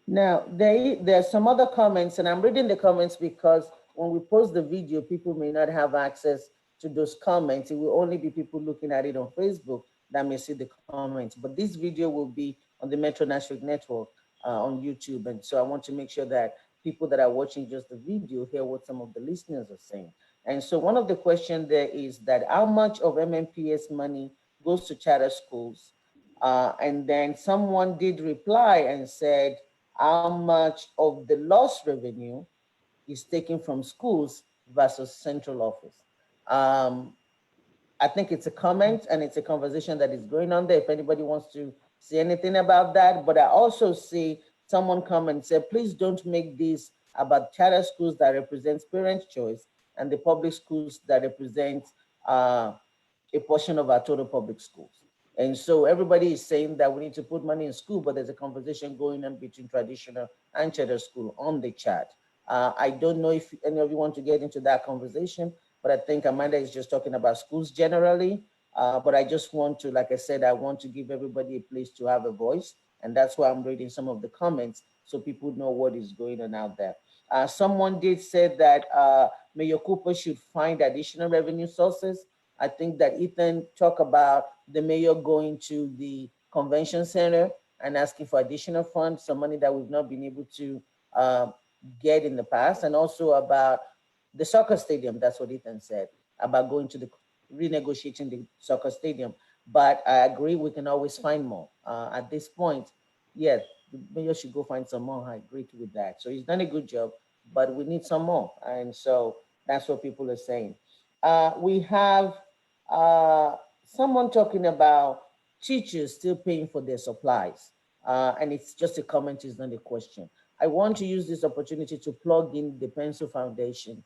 Now, there's some other comments, and I'm reading the comments because when we post the video, people may not have access to those comments. It will only be people looking at it on Facebook that may see the comments. But this video will be on the Metro Nashville Network on YouTube. And so I want to make sure that people that are watching just the video hear what some of the listeners are saying. And so one of the questions there is that how much of MMPS money goes to charter schools? And then someone did reply and said, how much of the lost revenue is taken from schools versus central office? Um, I think it's a comment and it's a conversation that is going on there. If anybody wants to say anything about that, but I also see someone come and say, please don't make this about charter schools that represents parents' choice and the public schools that represent uh, a portion of our total public schools. And so everybody is saying that we need to put money in school, but there's a conversation going on between traditional and charter school on the chat. I don't know if any of you want to get into that conversation, but I think Amanda is just talking about schools generally. But I just want to, like I said, I want to give everybody a place to have a voice. And that's why I'm reading some of the comments so people know what is going on out there. Someone did say that Mayor Cooper should find additional revenue sources. I think that Ethan talked about the mayor going to the convention center and asking for additional funds, some money that we've not been able to get in the past, and also about the soccer stadium. That's what Ethan said about going to the renegotiating the soccer stadium. But I agree, we can always find more. At this point, yes, the mayor should go find some more. I agree with that. So he's done a good job, but we need some more. And so that's what people are saying. We have someone talking about teachers still paying for their supplies. And it's just a comment, it's not a question. I want to use this opportunity to plug in the Pencil Foundation.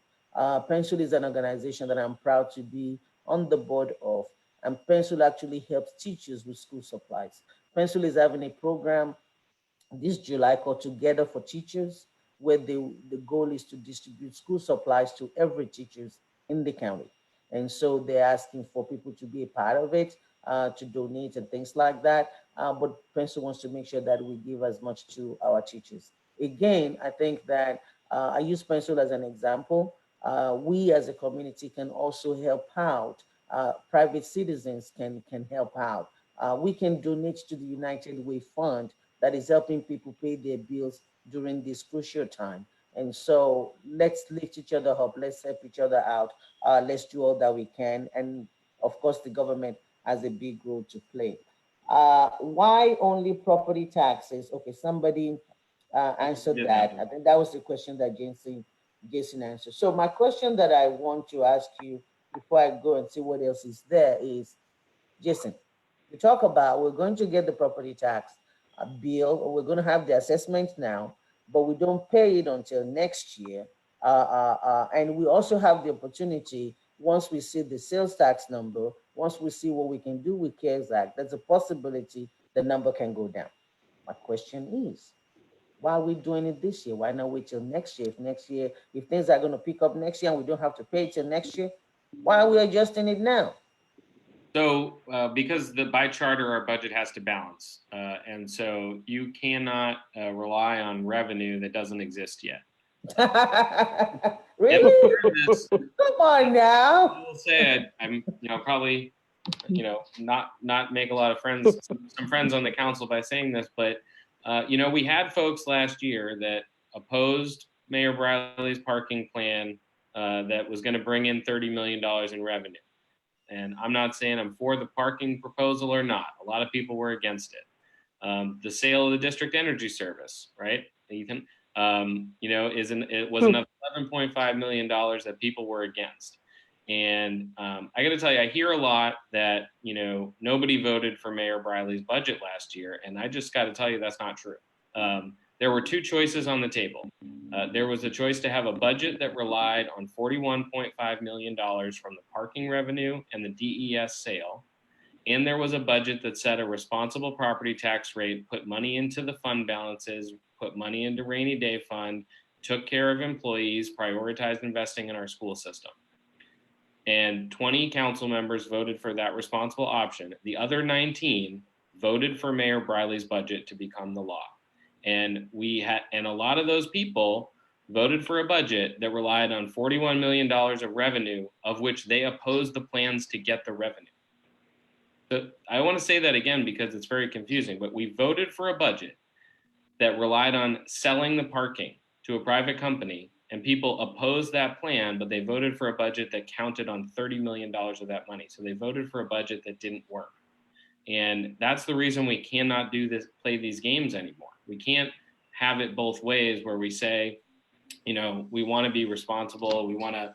Pencil is an organization that I'm proud to be on the board of, and Pencil actually helps teachers with school supplies. Pencil is having a program this July called Together for Teachers, where the goal is to distribute school supplies to every teachers in the county. And so they're asking for people to be a part of it, to donate and things like that. But Pencil wants to make sure that we give as much to our teachers. Again, I think that I use Pencil as an example. We as a community can also help out. Private citizens can help out. We can donate to the United Way Fund that is helping people pay their bills during this crucial time. And so let's lift each other up. Let's help each other out. Let's do all that we can. And of course, the government has a big role to play. Why only property taxes? Okay, somebody answered that. I think that was the question that Jason answered. So my question that I want to ask you before I go and see what else is there is, Jason, we talk about we're going to get the property tax bill, or we're going to have the assessment now, but we don't pay it until next year. And we also have the opportunity, once we see the sales tax number, once we see what we can do with CARES Act, there's a possibility the number can go down. My question is, why are we doing it this year? Why not wait till next year? If things are going to pick up next year and we don't have to pay till next year, why are we adjusting it now? So because by charter, our budget has to balance. And so you cannot rely on revenue that doesn't exist yet. Really? Come on now. I will say I'm probably, not make a lot of friends, some friends on the council by saying this, but, we had folks last year that opposed Mayor Briley's parking plan that was going to bring in $30 million in revenue. And I'm not saying I'm for the parking proposal or not. A lot of people were against it. The sale of the district energy service, right, Ethan? It was another $11.5 million that people were against. And I got to tell you, I hear a lot that, nobody voted for Mayor Briley's budget last year. And I just got to tell you, that's not true. There were two choices on the table. There was a choice to have a budget that relied on $41.5 million from the parking revenue and the DES sale. And there was a budget that set a responsible property tax rate, put money into the fund balances, put money into rainy day fund, took care of employees, prioritized investing in our school system. And 20 council members voted for that responsible option. The other 19 voted for Mayor Briley's budget to become the law. And a lot of those people voted for a budget that relied on $41 million of revenue, of which they opposed the plans to get the revenue. So I want to say that again because it's very confusing, but we voted for a budget that relied on selling the parking to a private company, and people opposed that plan, but they voted for a budget that counted on $30 million of that money. So they voted for a budget that didn't work. And that's the reason we cannot play these games anymore. We can't have it both ways where we say, we want to be responsible. We want to,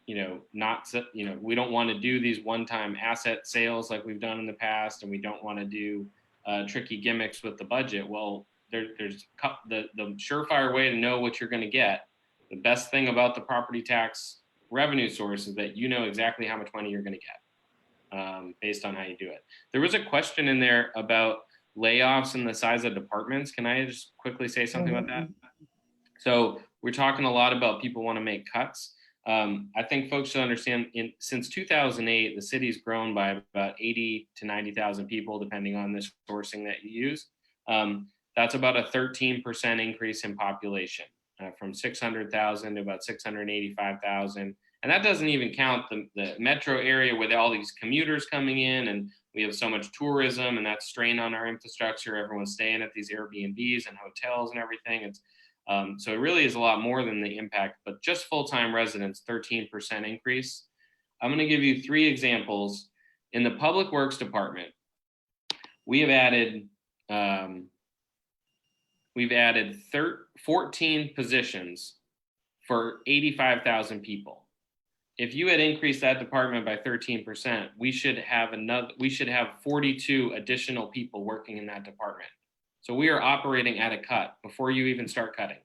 we don't want to do these one-time asset sales like we've done in the past, and we don't want to do tricky gimmicks with the budget. Well, there's the surefire way to know what you're going to get. The best thing about the property tax revenue source is that you know exactly how much money you're going to get based on how you do it. There was a question in there about layoffs and the size of departments. Can I just quickly say something about that? So we're talking a lot about people want to make cuts. I think folks should understand since 2008, the city's grown by about 80 to 90,000 people, depending on the sourcing that you use. That's about a 13% increase in population from 600,000 to about 685,000. And that doesn't even count the metro area with all these commuters coming in, and we have so much tourism, and that's strain on our infrastructure. Everyone's staying at these Airbnbs and hotels and everything. So it really is a lot more than the impact, but just full-time residents, 13% increase. I'm going to give you 3 examples. In the Public Works Department, we've added 14 positions for 85,000 people. If you had increased that department by 13%, we should have 42 additional people working in that department. So we are operating at a cut before you even start cutting.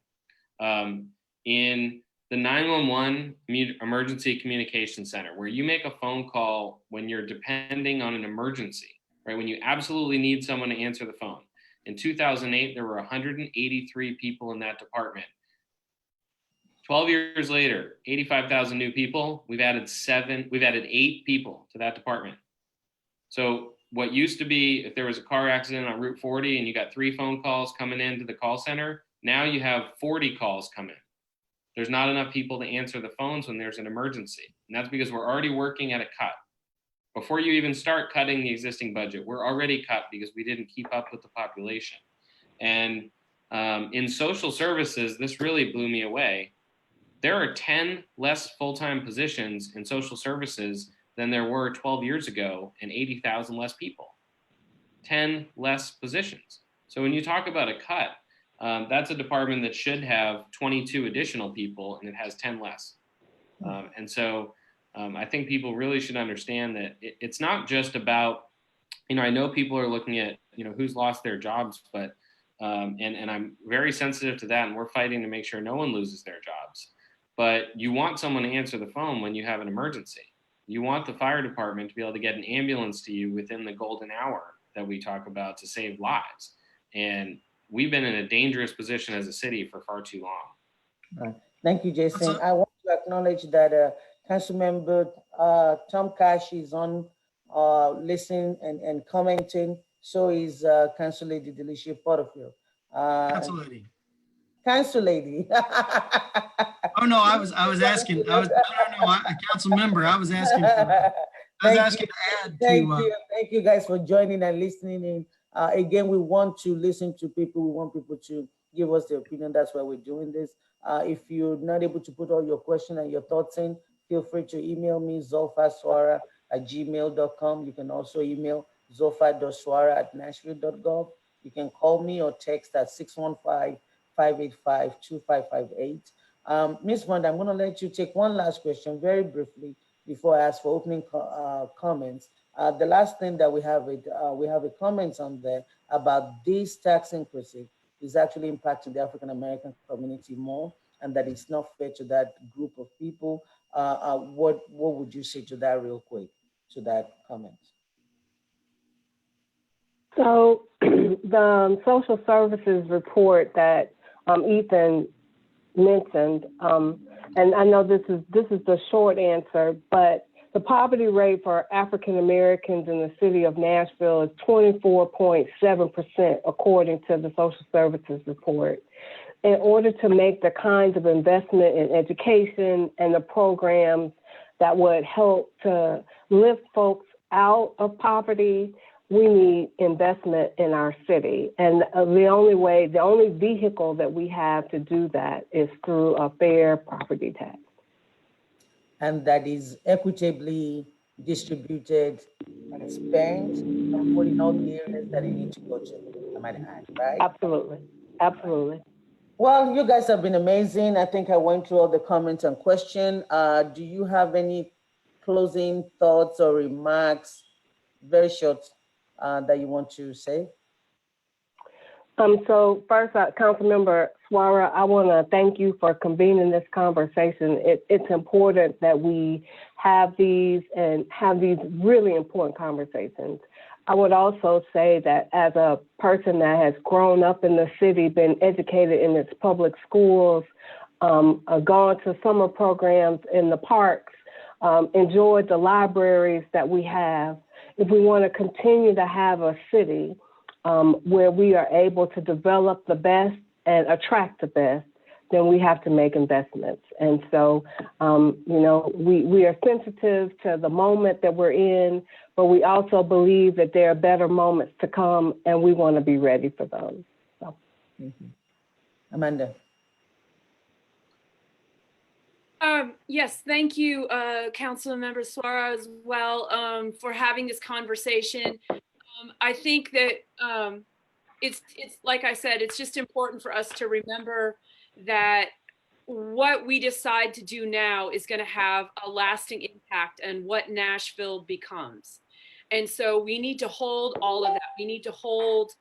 In the 911 emergency communication center, where you make a phone call when you're depending on an emergency, right? When you absolutely need someone to answer the phone. In 2008, there were 183 people in that department. 12 years later, 85,000 new people, we've added 8 people to that department. So what used to be, if there was a car accident on Route 40 and you got 3 phone calls coming into the call center, now you have 40 calls come in. There's not enough people to answer the phones when there's an emergency. And that's because we're already working at a cut. Before you even start cutting the existing budget, we're already cut because we didn't keep up with the population. And in social services, this really blew me away. There are 10 less full-time positions in social services than there were 12 years ago, and 80,000 less people. 10 less positions. So when you talk about a cut, that's a department that should have 22 additional people, and it has 10 less. And so I think people really should understand that it's not just about, I know people are looking at, who's lost their jobs, but, and I'm very sensitive to that, and we're fighting to make sure no one loses their jobs. But you want someone to answer the phone when you have an emergency. You want the fire department to be able to get an ambulance to you within the golden hour that we talk about to save lives. And we've been in a dangerous position as a city for far too long. Right. Thank you, Jason. I want to acknowledge that Councilmember Tom Cash is on listening and commenting. So is Council Lady Delicia Porterfield. Council Lady. Council Lady. Oh no, I was asking. Council member. I was asking. To add to. Thank you guys for joining and listening in. Again, we want to listen to people. We want people to give us their opinion. That's why we're doing this. If you're not able to put all your questions and your thoughts in, feel free to email me, zulfatsuara@gmail.com. You can also email zulfat.suara@nashville.gov. You can call me or text at 615-585-2558. Ms. Vonda, I'm going to let you take one last question very briefly before I ask for opening comments. The last thing that we have a comments on there about this tax increase is actually impacting the African-American community more, and that it's not fair to that group of people. What would you say to that real quick, to that comment? So the social services report that Ethan mentioned, and I know this is the short answer, but The poverty rate for African Americans in the city of Nashville is 24.7%, according to the Social Services report. In order to make the kinds of investment in education and the programs that would help to lift folks out of poverty, we need investment in our city. And the only vehicle that we have to do that is through a fair property tax. And that is equitably distributed and spent and put in all the areas that it needs to go to, I might add, right? Absolutely, absolutely. Well, you guys have been amazing. I think I went through all the comments and questions. Do you have any closing thoughts or remarks, very short, that you want to say? So first, Councilmember Suara, I want to thank you for convening this conversation. It's important that we have these really important conversations. I would also say that as a person that has grown up in the city, been educated in its public schools, gone to summer programs in the parks, enjoyed the libraries that we have, if we want to continue to have a city where we are able to develop the best and attract the best, then we have to make investments. And so, we are sensitive to the moment that we're in, but we also believe that there are better moments to come, and we want to be ready for those. So. Amanda. Yes, thank you, Councilmember Suara, as well, for having this conversation. I think that it's like I said, it's just important for us to remember that what we decide to do now is going to have a lasting impact on what Nashville becomes. And so we need to hold all of that. We need to hold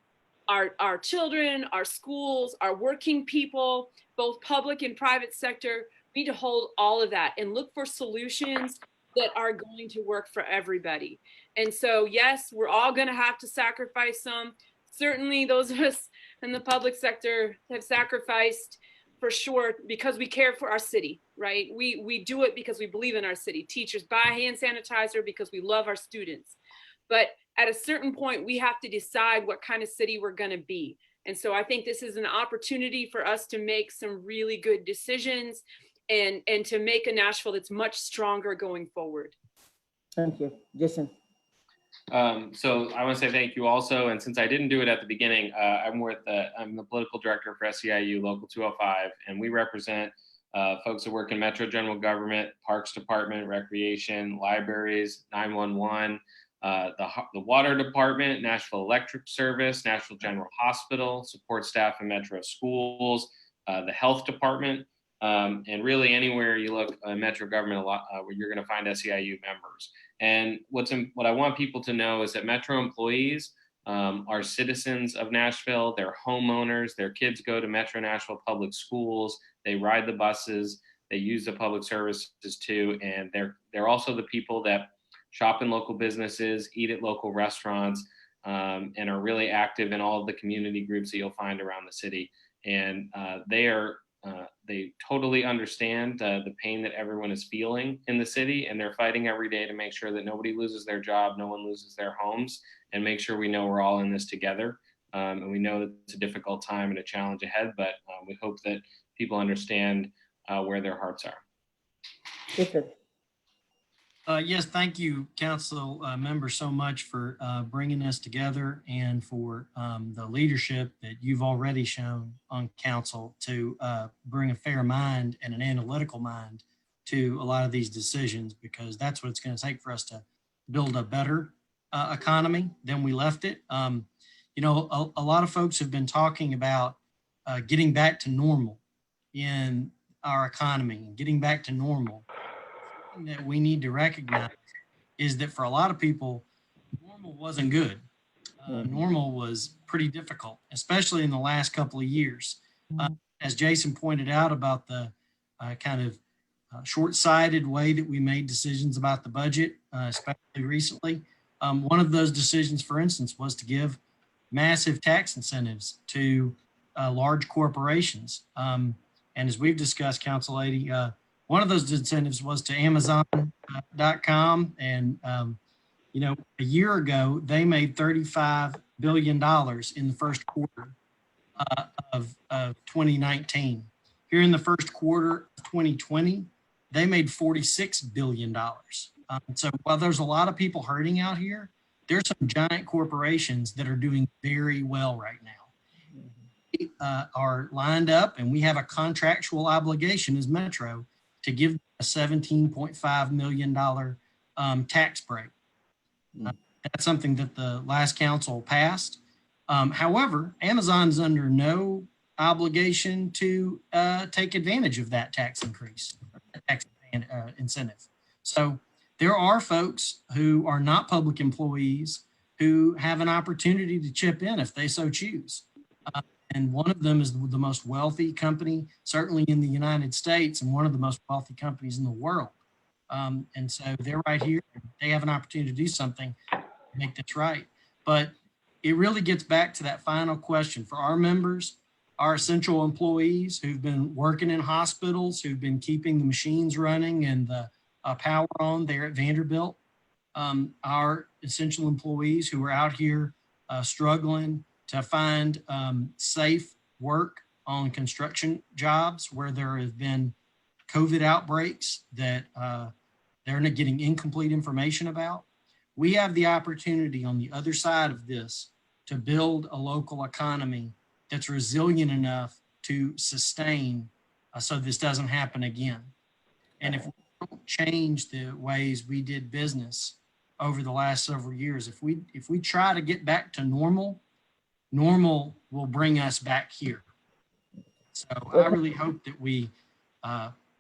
our children, our schools, our working people, both public and private sector. We need to hold all of that and look for solutions that are going to work for everybody. And so, yes, we're all going to have to sacrifice some. Certainly those of us in the public sector have sacrificed for sure because we care for our city, right? We do it because we believe in our city. Teachers buy hand sanitizer because we love our students. But at a certain point, we have to decide what kind of city we're going to be. And so I think this is an opportunity for us to make some really good decisions and to make a Nashville that's much stronger going forward. Thank you. Jason. So I want to say thank you also. And since I didn't do it at the beginning, I'm the political director for SEIU Local 205, and we represent folks that work in Metro General Government, Parks Department, Recreation, Libraries, 911, the Water Department, Nashville Electric Service, Nashville General Hospital, support staff in Metro Schools, the Health Department, and really anywhere you look Metro government, where you're going to find SEIU members. And what I want people to know is that Metro employees are citizens of Nashville. They're homeowners. Their kids go to Metro Nashville public schools. They ride the buses. They use the public services too. And they're also the people that shop in local businesses, eat at local restaurants, and are really active in all of the community groups that you'll find around the city. And they totally understand the pain that everyone is feeling in the city, and they're fighting every day to make sure that nobody loses their job, no one loses their homes, and make sure we know we're all in this together. And we know that it's a difficult time and a challenge ahead, but we hope that people understand where their hearts are. Yes, thank you, Council member, so much for bringing us together and for the leadership that you've already shown on Council to bring a fair mind and an analytical mind to a lot of these decisions, because that's what it's going to take for us to build a better economy than we left it. A lot of folks have been talking about getting back to normal in our economy and getting back to normal. That we need to recognize is that for a lot of people, normal wasn't good. Normal was pretty difficult, especially in the last couple of years. As Jason pointed out about the kind of short-sighted way that we made decisions about the budget, especially recently. One of those decisions, for instance, was to give massive tax incentives to large corporations. And as we've discussed, Council Lady, one of those incentives was to Amazon.com. And, a year ago, they made $35 billion in the first quarter of 2019. Here in the first quarter of 2020, they made $46 billion. So while there's a lot of people hurting out here, there's some giant corporations that are doing very well right now. Are lined up, and we have a contractual obligation as Metro to give a $17.5 million tax break. That's something that the last council passed. However, Amazon's under no obligation to take advantage of that tax increase, tax incentive. So there are folks who are not public employees who have an opportunity to chip in if they so choose. And one of them is the most wealthy company, certainly in the United States, and one of the most wealthy companies in the world. And so they're right here. They have an opportunity to do something to make this right. But it really gets back to that final question for our members, our essential employees who've been working in hospitals, who've been keeping the machines running and the power on there at Vanderbilt, our essential employees who are out here struggling to find safe work on construction jobs where there have been COVID outbreaks that they're not getting incomplete information about. We have the opportunity on the other side of this to build a local economy that's resilient enough to sustain so this doesn't happen again. And if we don't change the ways we did business over the last several years, if we try to get back to normal will bring us back here. So I really hope that we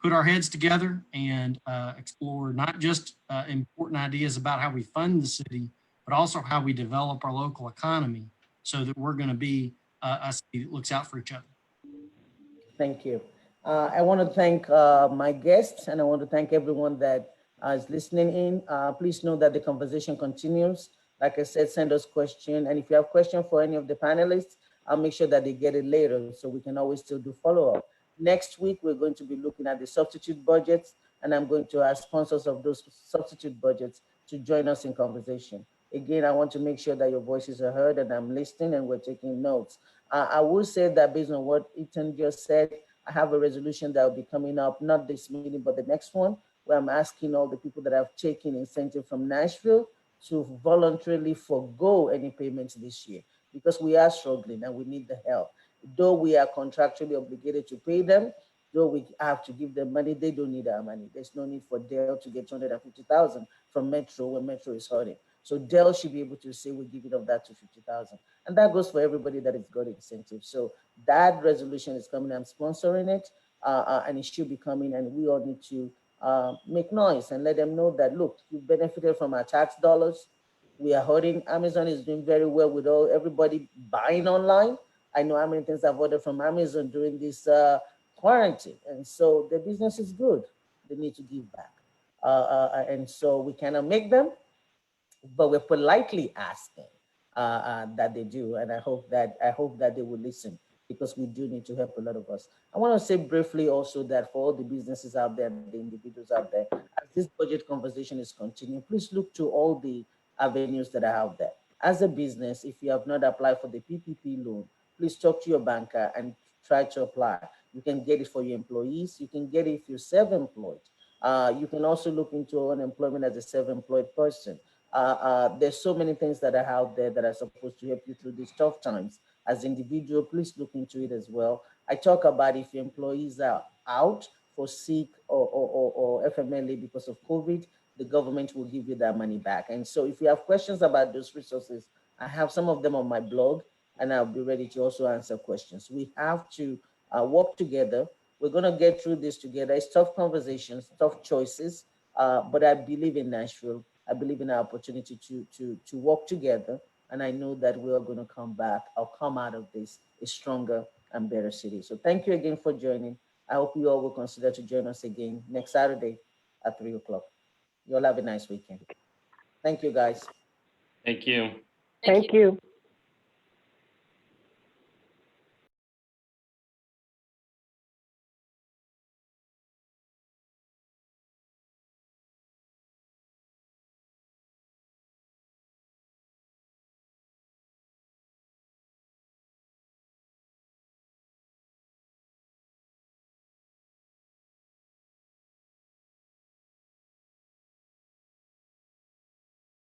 put our heads together and explore not just important ideas about how we fund the city, but also how we develop our local economy so that we're going to be a city that looks out for each other. Thank you. I want to thank my guests, and I want to thank everyone that is listening in. Please know that the conversation continues. Like I said, send us questions. And if you have questions for any of the panelists, I'll make sure that they get it later so we can always still do follow-up. Next week, we're going to be looking at the substitute budgets, and I'm going to ask sponsors of those substitute budgets to join us in conversation. Again, I want to make sure that your voices are heard and I'm listening and we're taking notes. I will say that based on what Ethan just said, I have a resolution that will be coming up, not this meeting, but the next one, where I'm asking all the people that have taken incentive from Nashville to voluntarily forego any payments this year, because we are struggling and we need the help. Though we are contractually obligated to pay them, though we have to give them money, they don't need our money. There's no need for Dell to get 250,000 from Metro when Metro is hurting. So Dell should be able to say we're giving up that 250,000. And that goes for everybody that has got incentives. So that resolution is coming, I'm sponsoring it, and it should be coming, and we all need to make noise and let them know that, look, you benefited from our tax dollars. We are hurting. Amazon is doing very well with everybody buying online. I know how many things I've ordered from Amazon during this quarantine. And so the business is good. They need to give back. And so we cannot make them, but we're politely asking that they do. And I hope that they will listen, because we do need to help a lot of us. I want to say briefly also that for all the businesses out there, the individuals out there, as this budget conversation is continuing, please look to all the avenues that are out there. As a business, if you have not applied for the PPP loan, please talk to your banker and try to apply. You can get it for your employees. You can get it if you're self-employed. You can also look into unemployment as a self-employed person. There's so many things that are out there that are supposed to help you through these tough times. As an individual, please look into it as well. I talk about if your employees are out for sick or FMLA because of COVID, the government will give you that money back. And so if you have questions about those resources, I have some of them on my blog, and I'll be ready to also answer questions. We have to work together. We're going to get through this together. It's tough conversations, tough choices, but I believe in Nashville. I believe in our opportunity to work together. And I know that we are going to come back or come out of this a stronger and better city. So thank you again for joining. I hope you all will consider to join us again next Saturday at 3 o'clock. You all have a nice weekend. Thank you, guys. Thank you. Thank you.